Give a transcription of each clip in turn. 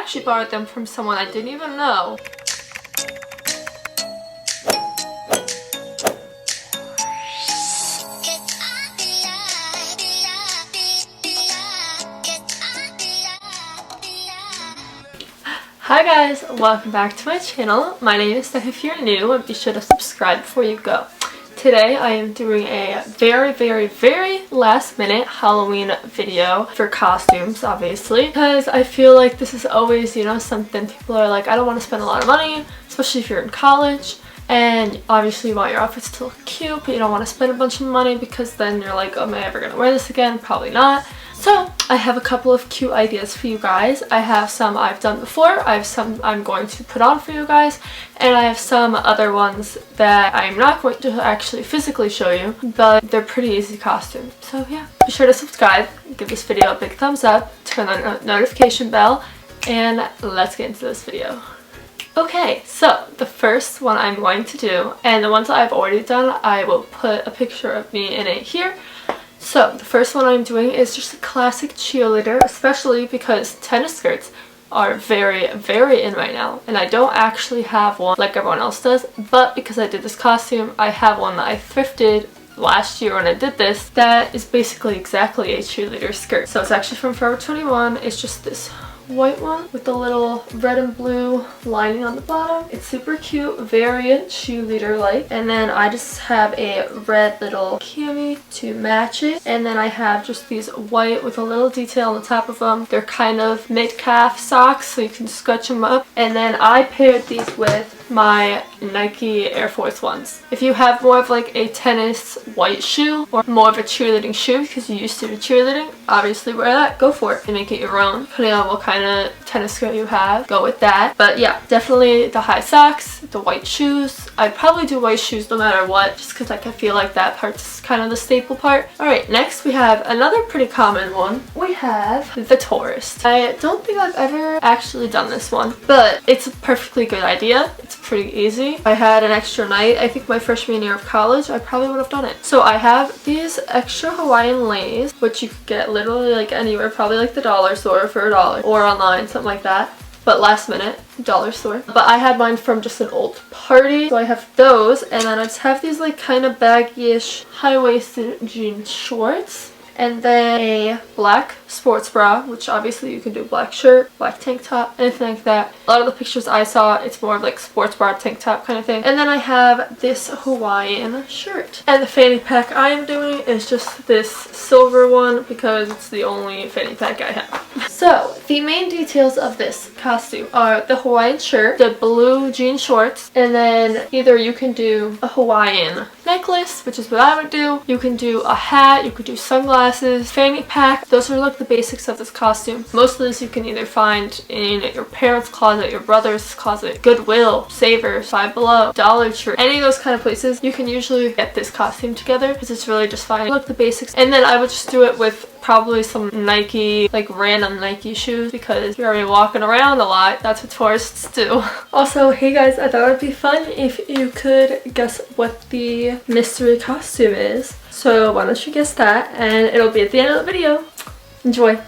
actually borrowed them from someone I didn't even know. Hi guys, welcome back to my channel. My name is Steph if you're new, and be sure to subscribe before you go. Today I am doing a very last minute Halloween video for costumes, obviously, because I feel like this is always, you know, something people are like, I don't want to spend a lot of money, especially if you're in college. And obviously you want your outfits to look cute, but you don't want to spend a bunch of money because then you're like, oh, am I ever going to wear this again? Probably not. So I have a couple of cute ideas for you guys. I have some I've done before, I have some I'm going to put on for you guys, and I have some other ones that I'm not going to actually physically show you, but they're pretty easy costumes. So yeah, be sure to subscribe, give this video a big thumbs up, turn on the notification bell, and let's get into this video. Okay, so the first one I'm going to do, and the ones I've already done, I will put a picture of me in it here. So the first one I'm doing is just a classic cheerleader, especially because tennis skirts are very in right now, and I don't actually have one like everyone else does, but because I did this costume, I have one that I thrifted last year when I did this that is basically exactly a cheerleader skirt. So it's actually from Forever 21. It's just this white one with the little red and blue lining on the bottom. It's super cute, very cheerleader like, and then I just have a red little cami to match it, and then I have just these white with a little detail on the top of them. They're kind of mid-calf socks, so you can scratch them up, and then I paired these with my Nike Air Force Ones. If you have more of like a tennis white shoe or more of a cheerleading shoe because you used to do cheerleading, obviously wear that, go for it and make it your own. Depending on what kind of tennis skirt you have, go with that. But yeah, definitely the high socks, the white shoes. I'd probably do white shoes no matter what, just because like, I feel like that part's kind of the staple part. Alright, next we have another pretty common one. We have the tourist. I don't think I've ever actually done this one, but it's a perfectly good idea. It's pretty easy. If I had an extra night, I think my freshman year of college, I probably would have done it. So I have these extra Hawaiian leis, which you could get literally like anywhere, probably like the dollar store for $1 or online, something like that. But last minute, dollar store. But I had mine from just an old party, so I have those, and then I just have these like kind of baggy-ish high-waisted jean shorts, and then a black sports bra, which obviously you can do black shirt, black tank top, anything like that. A lot of the pictures I saw, it's more of like sports bra, tank top kind of thing. And then I have this Hawaiian shirt. And the fanny pack I am doing is just this silver one because it's the only fanny pack I have. So the main details of this costume are the Hawaiian shirt, the blue jean shorts, and then either you can do a Hawaiian necklace, which is what I would do. You can do a hat, you could do sunglasses, fanny pack. Those are like the basics of this costume. Most of this you can either find in your parents' closet, your brother's closet, Goodwill, Savers, Five Below, Dollar Tree, any of those kind of places. You can usually get this costume together because it's really just fine. Like the basics. And then I would just do it with probably some Nike, like random Nike shoes, because you're already walking around a lot. That's what tourists do. Also, hey guys, I thought it would be fun if you could guess what the mystery costume is. So why don't you guess that, and it'll be at the end of the video. Enjoy.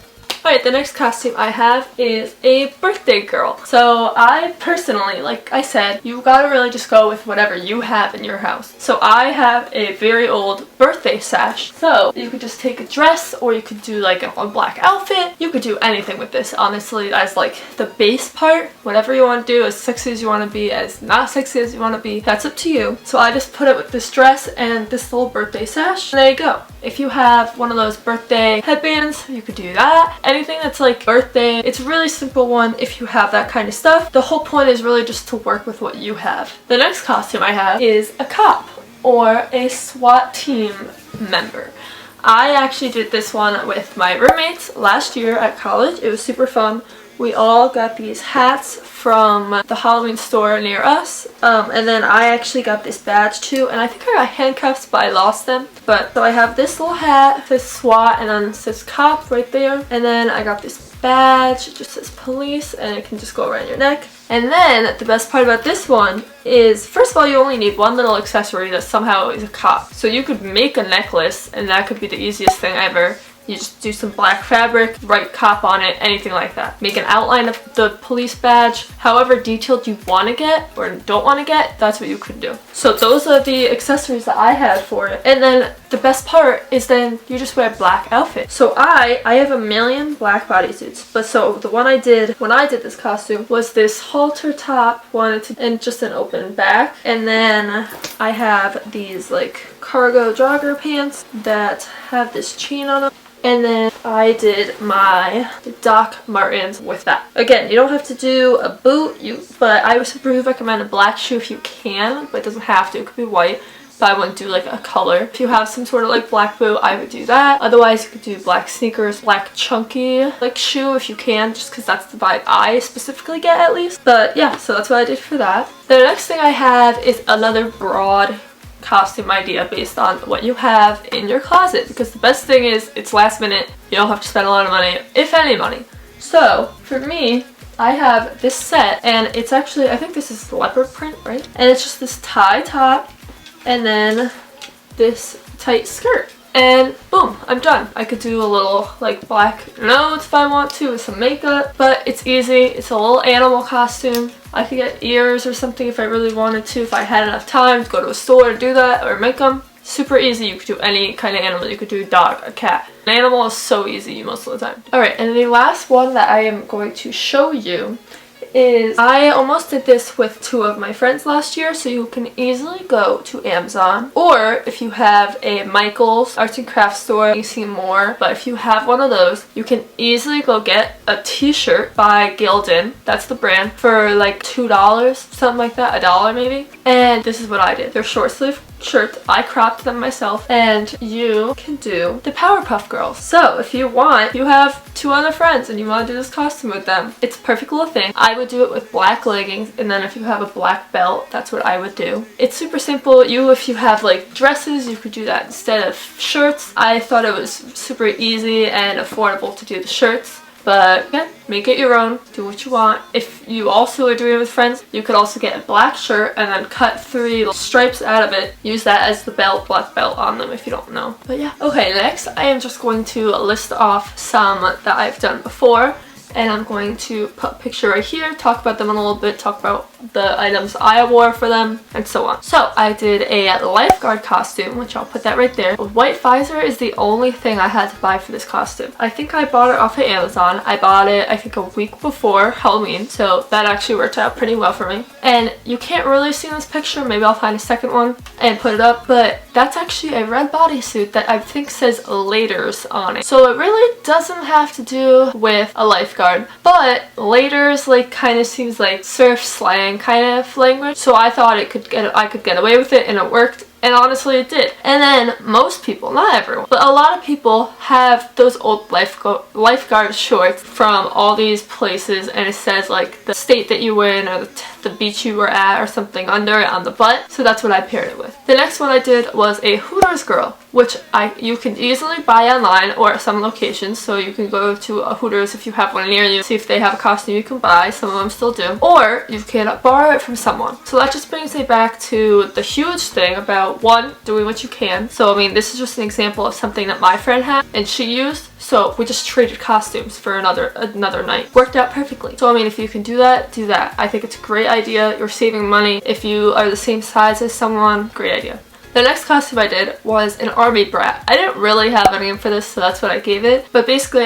Alright, the next costume I have is a birthday girl. So I personally, like I said, you gotta really just go with whatever you have in your house. So I have a very old birthday sash. So you could just take a dress, or you could do like a black outfit. You could do anything with this, honestly, as like the base part. Whatever you want to do, as sexy as you want to be, as not sexy as you want to be, that's up to you. So I just put it with this dress and this little birthday sash. And there you go. If you have one of those birthday headbands, you could do that. Anything that's like birthday, it's a really simple one if you have that kind of stuff. The whole point is really just to work with what you have. The next costume I have is a cop or a SWAT team member. I actually did this one with my roommates last year at college. It was super fun. We all got these hats from the Halloween store near us, and then I actually got this badge too, and I think I got handcuffs but I lost them. But so I have this little hat, this SWAT, and then it says cop right there, and then I got this badge, it just says police, and it can just go around your neck. And then the best part about this one is, first of all, you only need one little accessory that somehow is a cop. So you could make a necklace, and that could be the easiest thing ever. You just do some black fabric, write cop on it, anything like that. Make an outline of the police badge. However detailed you want to get or don't want to get, that's what you can do. So those are the accessories that I had for it. And then the best part is then you just wear a black outfit. So I have a million black bodysuits, but so the one I did when I did this costume was this halter top, and just an open back. And then I have these like cargo jogger pants that have this chain on them. And then I did my Doc Martens with that. Again, you don't have to do a boot, but I would really recommend a black shoe if you can, but it doesn't have to. It could be white, but I wouldn't do like a color. If you have some sort of like black boot, I would do that. Otherwise, you could do black sneakers, black chunky like shoe if you can, just because that's the vibe I specifically get at least. But yeah, so that's what I did for that. The next thing I have is another broad costume idea based on what you have in your closet, because the best thing is it's last minute. You don't have to spend a lot of money, if any money. So for me, I have this set, and it's actually, I think this is leopard print, right? And it's just this tie top and then this tight skirt, and boom, I'm done. I could do a little like black nose if I want to with some makeup, but it's easy. It's a little animal costume. I could get ears or something if I really wanted to, if I had enough time to go to a store to do that or make them. Super easy. You could do any kind of animal. You could do a dog, a cat. An animal is so easy most of the time. Alright, and the last one that I am going to show you is, I almost did this with 2 of my friends last year, so you can easily go to Amazon, or if you have a Michael's arts and crafts store, you see more, but if you have one of those, you can easily go get a t-shirt by Gildan, that's the brand, for like $2, something like that, $1 maybe. And this is what I did. They're short sleeve shirts. I cropped them myself, and you can do the Powerpuff Girls. So if you want, you have 2 other friends and you want to do this costume with them, it's a perfect little thing. I would do it with black leggings, and then if you have a black belt, that's what I would do. It's super simple. If you have like dresses, you could do that instead of shirts. I thought it was super easy and affordable to do the shirts. But yeah, make it your own, do what you want. If you also are doing it with friends, you could also get a black shirt and then cut 3 stripes out of it. Use that as the belt, black belt on them if you don't know. But yeah. Okay, next I am just going to list off some that I've done before. And I'm going to put a picture right here, talk about them in a little bit, talk about the items I wore for them, and so on. So I did a lifeguard costume, which I'll put that right there. A white visor is the only thing I had to buy for this costume. I think I bought it off of Amazon. I bought it, I think, a week before Halloween, so that actually worked out pretty well for me. And you can't really see in this picture, maybe I'll find a second one and put it up, but that's actually a red bodysuit that I think says Laters on it. So it really doesn't have to do with a lifeguard. But Laters like kind of seems like surf slang kind of language, so I thought I could get away with it, and it worked. And honestly, it did. And then most people, not everyone, but a lot of people have those old lifeguard shorts from all these places, and it says like the state that you were in or the beach you were at or something under it on the butt. So that's what I paired it with. The next one I did was a Hooters girl, which you can easily buy online or at some locations. So you can go to a Hooters if you have one near you, see if they have a costume you can buy. Some of them still do. Or you can borrow it from someone. So that just brings me back to the huge thing about, one, doing what you can. So I mean, this is just an example of something that my friend had and she used. So we just traded costumes for another night. Worked out perfectly. So I mean, if you can do that, do that. I think it's a great idea. You're saving money. If you are the same size as someone, great idea. The next costume I did was an army brat. I didn't really have a name for this, so that's what I gave it. But basically,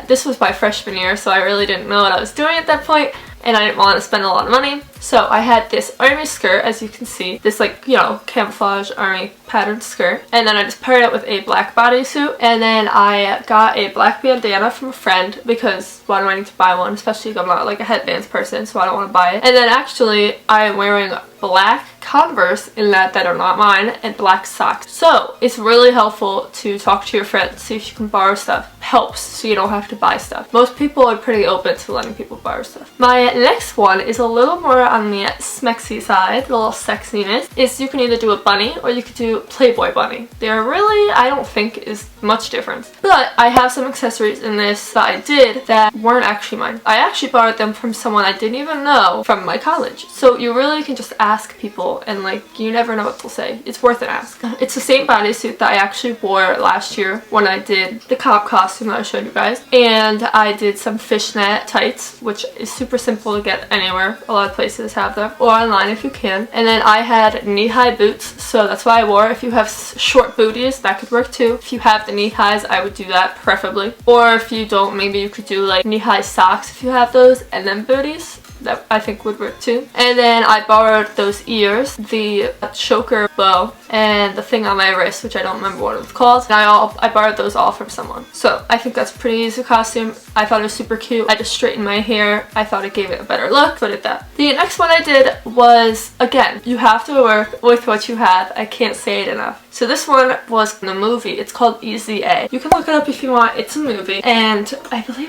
this was my freshman year, so I really didn't know what I was doing at that point, and I didn't want to spend a lot of money. So I had this army skirt, as you can see, this like, you know, camouflage army patterned skirt. And then I just paired it with a black bodysuit. And then I got a black bandana from a friend, because why do I need to buy one? Especially if I'm not like a headbands person, so I don't want to buy it. And then actually I am wearing black Converse in that are not mine, and black socks. So it's really helpful to talk to your friends, see if you can borrow stuff. Helps so you don't have to buy stuff. Most people are pretty open to letting people borrow stuff. My next one is a little more on the smexy side, the little sexiness, is you can either do a bunny or you could do Playboy bunny. They're really, I don't think is much difference. But I have some accessories in this that I did that weren't actually mine. I actually borrowed them from someone I didn't even know from my college. So you really can just ask people and like you never know what they'll say. It's worth an ask. It's the same bodysuit that I actually wore last year when I did the cop costume that I showed you guys. And I did some fishnet tights, which is super simple to get anywhere. A lot of places have them, or online if you can. And then I had knee-high boots, so that's why I wore. If you have short booties, that could work too. If you have the knee-highs, I would do that preferably. Or if you don't, maybe you could do like knee-high socks if you have those, and then booties. That I think would work too. And then I borrowed those ears, the choker bow, and the thing on my wrist, which I don't remember what it was called. And I borrowed those all from someone. So I think that's a pretty easy costume. I thought it was super cute. I just straightened my hair. I thought it gave it a better look. Put it that. The next one I did was, again, you have to work with what you have. I can't say it enough. So this one was in a movie. It's called Easy A. You can look it up if you want. It's a movie. And I believe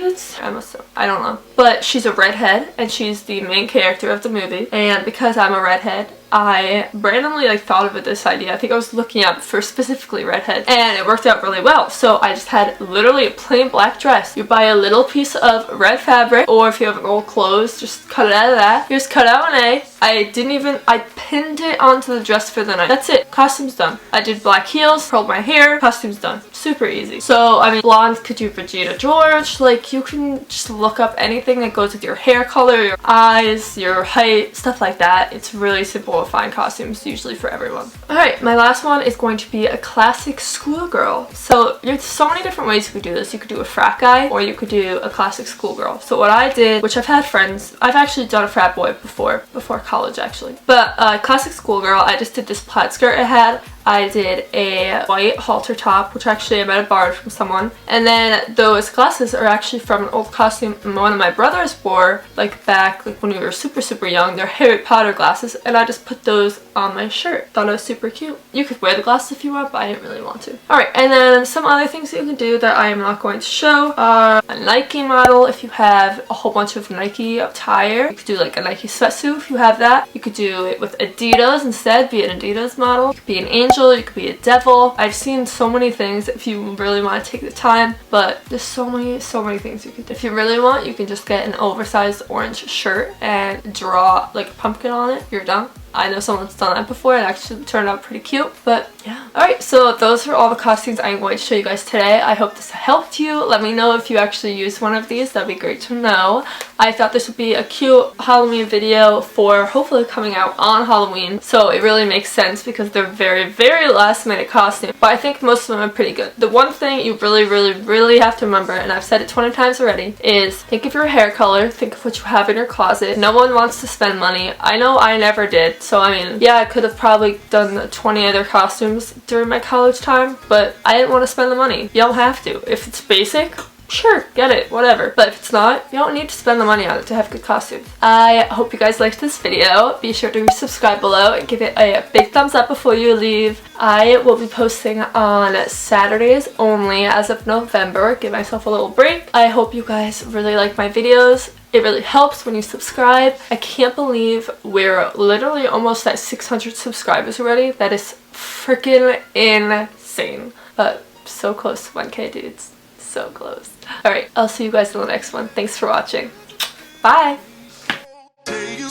I don't know. But she's a redhead and she's the main character of the movie. And because I'm a redhead, I randomly thought of this idea. I think I was looking up for specifically redhead and it worked out really well. So I just had literally a plain black dress. You buy a little piece of red fabric, or if you have old clothes, just cut it out of that. You just cut out an A. I pinned it onto the dress for the night. That's it. Costume's done. I did black heels, curled my hair, costume's done. Super easy. So, I mean, blonde could do Vegeta George. Like, you can just look up anything that goes with your hair color, your eyes, your height, stuff like that. It's really simple to find costumes, usually for everyone. Alright, my last one is going to be a classic schoolgirl. So, there's so many different ways you could do this. You could do a frat guy, or you could do a classic schoolgirl. So what I did, which I've had friends, I've actually done a frat boy before college actually. But classic schoolgirl, I just did this plaid skirt I had. I did a white halter top, which actually I might have borrowed from someone. And then those glasses are actually from an old costume one of my brothers wore, back when we were super young. They're Harry Potter glasses, and I just put those on my shirt. Thought it was super cute. You could wear the glasses if you want, but I didn't really want to. Alright, and then some other things that you can do that I am not going to show are a Nike model. If you have a whole bunch of Nike attire, you could do like a Nike sweatsuit if you have that. You could do it with Adidas instead, be an Adidas model. You could be an angel. You could be a devil. I've seen so many things if you really want to take the time, but there's so many things you can do. If you really want, you can just get an oversized orange shirt and draw like a pumpkin on it. You're done. I know someone's done that before. It actually turned out pretty cute, but yeah. Alright, so those are all the costumes I'm going to show you guys today. I hope this helped you. Let me know if you actually used one of these. That'd be great to know. I thought this would be a cute Halloween video for hopefully coming out on Halloween, so it really makes sense because they're very last minute costumes, but I think most of them are pretty good. The one thing you really have to remember, and I've said it 20 times already, is think of your hair color, think of what you have in your closet. No one wants to spend money. I know I never did. So I mean, yeah, I could have probably done 20 other costumes during my college time, but I didn't want to spend the money. You don't have to. If it's basic, sure, get it, whatever. But if it's not, you don't need to spend the money on it to have good costumes. I hope you guys liked this video. Be sure to subscribe below and give it a big thumbs up before you leave. I will be posting on Saturdays only as of November. Give myself a little break. I hope you guys really like my videos. It really helps when you subscribe. I can't believe we're literally almost at 600 subscribers already. That is freaking insane. But so close to 1K, dudes. So close. Alright, I'll see you guys in the next one. Thanks for watching. Bye! Baby,